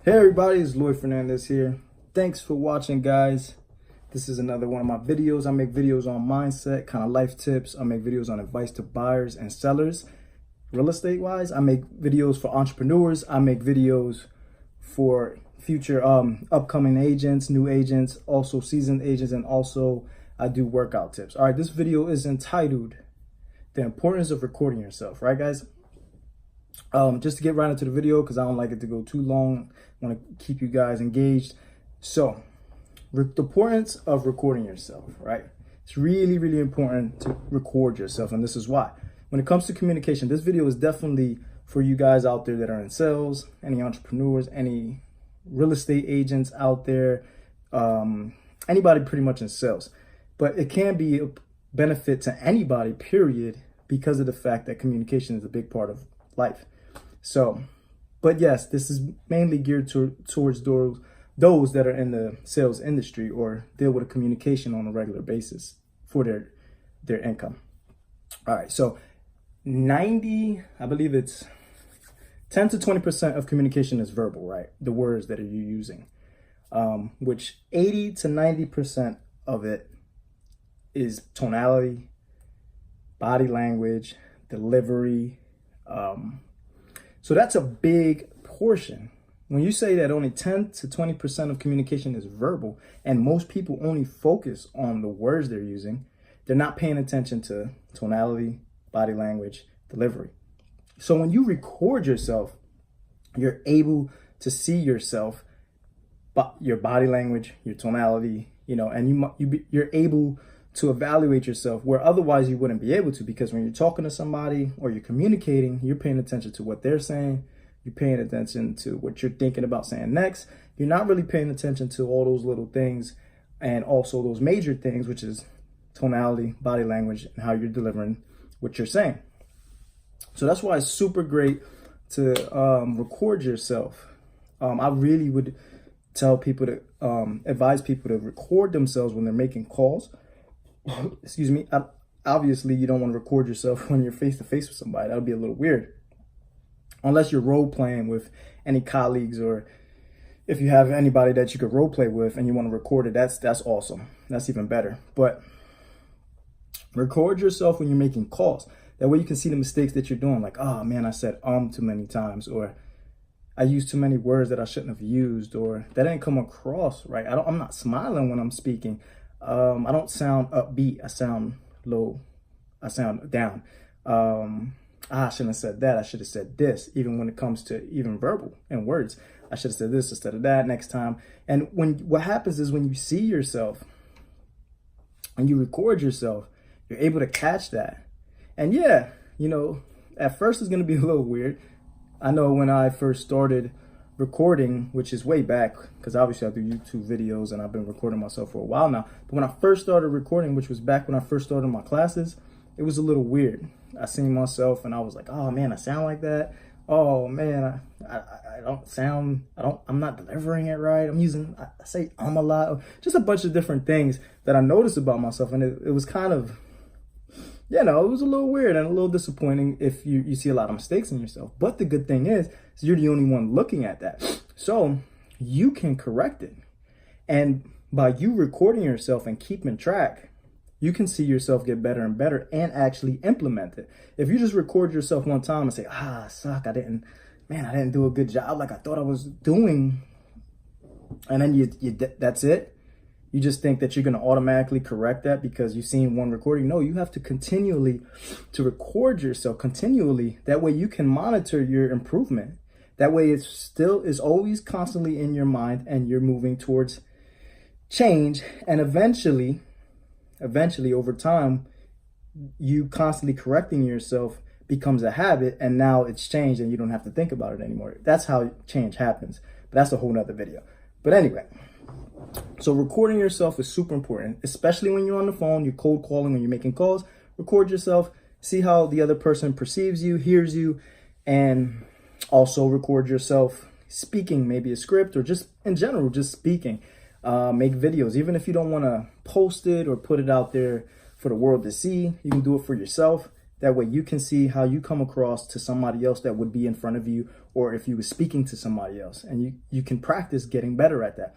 Hey everybody, it's Lloyd Fernandez here. Thanks for watching, guys. This is another one of my videos. I make videos on mindset, kind of life tips. I make videos on advice to buyers and sellers. Real estate wise, I make videos for entrepreneurs. I make videos for future upcoming agents, new agents, also seasoned agents, and also I do workout tips. All right, this video is entitled The Importance of Recording Yourself, right guys? Just to get right into the video, because I don't like it to go too long. I want to keep you guys engaged. So the importance of recording yourself, right? It's really, really important to record yourself. And this is why. When it comes to communication, this video is definitely for you guys out there that are in sales, any entrepreneurs, any real estate agents out there, anybody pretty much in sales. But it can be a benefit to anybody, period, because of the fact that communication is a big part of life. So, but yes, this is mainly geared towards those that are in the sales industry or deal with a communication on a regular basis for their income. All right, so I believe it's 10 to 20% of communication is verbal, right? The words that you're using, which 80 to 90% of it is tonality, body language, delivery. So that's a big portion. When you say that only 10 to 20% of communication is verbal, and most people only focus on the words they're using, they're not paying attention to tonality, body language, delivery. So when you record yourself, you're able to see yourself, your body language, your tonality, and you're able to evaluate yourself where otherwise you wouldn't be able to, because when you're talking to somebody or you're communicating, you're paying attention to what they're saying. You're paying attention to what you're thinking about saying next. You're not really paying attention to all those little things and also those major things, which is tonality, body language, and how you're delivering what you're saying. So that's why it's super great to record yourself. I really would tell people to advise people to record themselves when they're making calls. Excuse me. Obviously, you don't want to record yourself when you're face to face with somebody. That would be a little weird. Unless you're role playing with any colleagues, or if you have anybody that you could role play with and you want to record it, that's awesome. That's even better. But record yourself when you're making calls. That way you can see the mistakes that you're doing. Like, oh man, I said too many times, or I used too many words that I shouldn't have used, or that didn't come across right. I'm not smiling when I'm speaking. I don't sound upbeat. I sound low. I sound down. I shouldn't have said that. I should have said this. Even when it comes to even verbal and words, I should have said this instead of that next time. And what happens is when you see yourself and you record yourself, you're able to catch that. And yeah, at first it's going to be a little weird. I know when I first started recording, which is way back, because obviously I do YouTube videos and I've been recording myself for a while now. But when I first started recording, which was back when I first started my classes, it was a little weird. I seen myself and I was like, oh man, I sound like that. Oh man, I'm not delivering it right. I say a lot, just a bunch of different things that I noticed about myself. And it was kind of, it was a little weird and a little disappointing if you see a lot of mistakes in yourself. But the good thing is you're the only one looking at that. So you can correct it. And by you recording yourself and keeping track, you can see yourself get better and better and actually implement it. If you just record yourself one time and say, I suck, I didn't do a good job like I thought I was doing, and then that's it. You just think that you're going to automatically correct that because you've seen one recording. No, you have to continually to record yourself continually. That way you can monitor your improvement. That way it still is always constantly in your mind and you're moving towards change. And eventually over time, you constantly correcting yourself becomes a habit, and now it's changed and you don't have to think about it anymore. That's how change happens. But that's a whole nother video. But anyway, so recording yourself is super important, especially when you're on the phone, you're cold calling, when you're making calls. Record yourself, see how the other person perceives you, hears you, and also record yourself speaking, maybe a script, or just in general, just speaking. Make videos, even if you don't want to post it or put it out there for the world to see, you can do it for yourself. That way you can see how you come across to somebody else that would be in front of you, or if you were speaking to somebody else. And you can practice getting better at that.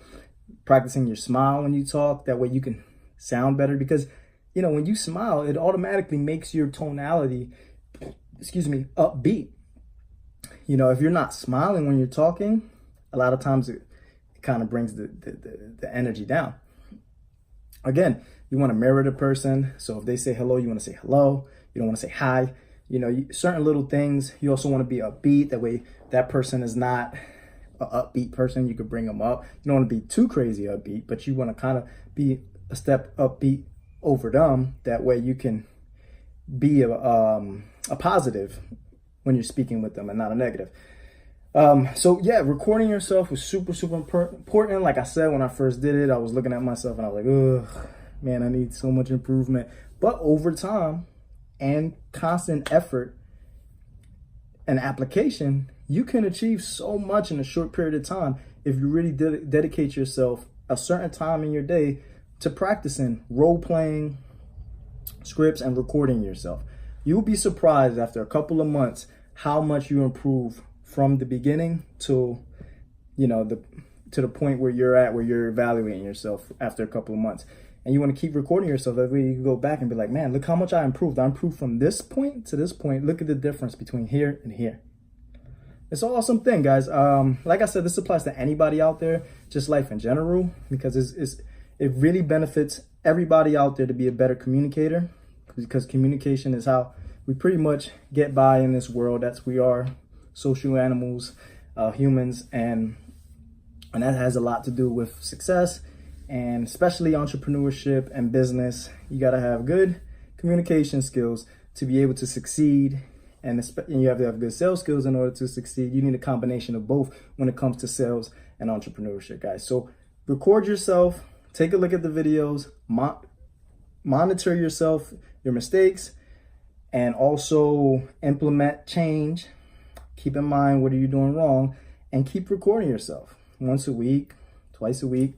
Practicing your smile when you talk, that way you can sound better, because when you smile, it automatically makes your tonality, upbeat. If you're not smiling when you're talking, a lot of times it kind of brings the energy down. Again, you want to mirror the person. So if they say hello, you want to say hello. You don't want to say hi. Certain little things. You also want to be upbeat. That way that person is not an upbeat person. You could bring them up. You don't want to be too crazy upbeat, but you want to kind of be a step upbeat over them. That way you can be a positive when you're speaking with them and not a negative. So yeah, recording yourself was super, super important. Like I said, when I first did it, I was looking at myself and I was like, ugh, man, I need so much improvement. But over time and constant effort and application, you can achieve so much in a short period of time if you really dedicate yourself a certain time in your day to practicing role playing scripts and recording yourself. You'll be surprised after a couple of months how much you improve from the beginning to the point where you're at, where you're evaluating yourself after a couple of months. And you want to keep recording yourself. That way you can go back and be like, man, look how much I improved. I improved from this point to this point. Look at the difference between here and here. It's an awesome thing, guys. Like I said, this applies to anybody out there, just life in general, because it really benefits everybody out there to be a better communicator, because communication is how we pretty much get by in this world. We are social animals, humans, and that has a lot to do with success, and especially entrepreneurship and business. You got to have good communication skills to be able to succeed, and you have to have good sales skills in order to succeed. You need a combination of both when it comes to sales and entrepreneurship, guys. So record yourself, take a look at the videos, monitor yourself, your mistakes, and also implement change. Keep in mind, what are you doing wrong? And keep recording yourself once a week, twice a week,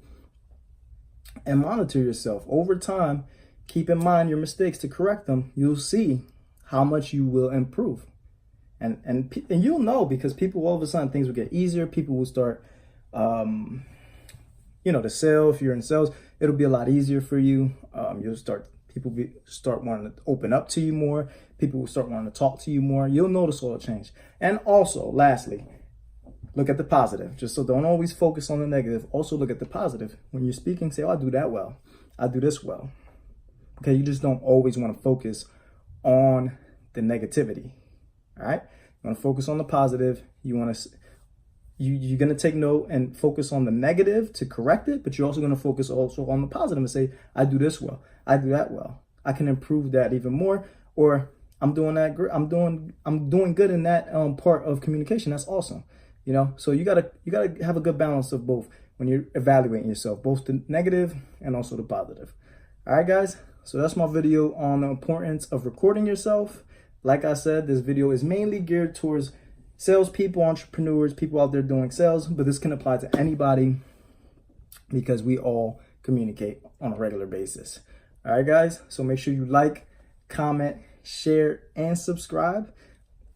and monitor yourself. Over time, keep in mind your mistakes to correct them. You'll see how much you will improve. And you'll know, because people, all of a sudden, things will get easier. People will start, to sell. If you're in sales, it'll be a lot easier for you. People start wanting to open up to you more. People will start wanting to talk to you more. You'll notice all the change. And also, lastly, look at the positive. Just so don't always focus on the negative. Also look at the positive. When you're speaking, say, oh, I do that well. I do this well. Okay, you just don't always want to focus on the negativity. All right? You want to focus on the positive. You're going to take note and focus on the negative to correct it, but you're also going to focus also on the positive and say, I do this well. I do that well. I can improve that even more, or I'm doing that. I'm doing good in that part of communication. That's awesome. So you gotta have a good balance of both when you're evaluating yourself, both the negative and also the positive. All right, guys. So that's my video on the importance of recording yourself. Like I said, this video is mainly geared towards salespeople, entrepreneurs, people out there doing sales, but this can apply to anybody because we all communicate on a regular basis. All right, guys. So make sure you like, comment, share, and subscribe.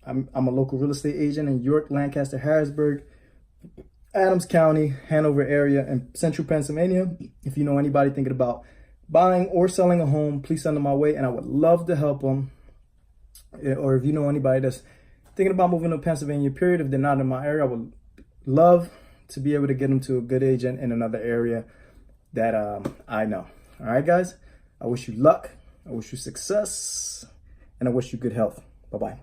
I'm a local real estate agent in York, Lancaster, Harrisburg, Adams County, Hanover area, and central Pennsylvania. If you know anybody thinking about buying or selling a home, please send them my way, and I would love to help them. Or if you know anybody that's thinking about moving to Pennsylvania, period, if they're not in my area, I would love to be able to get them to a good agent in another area that I know. All right, guys. I wish you luck. I wish you success. And I wish you good health. Bye-bye.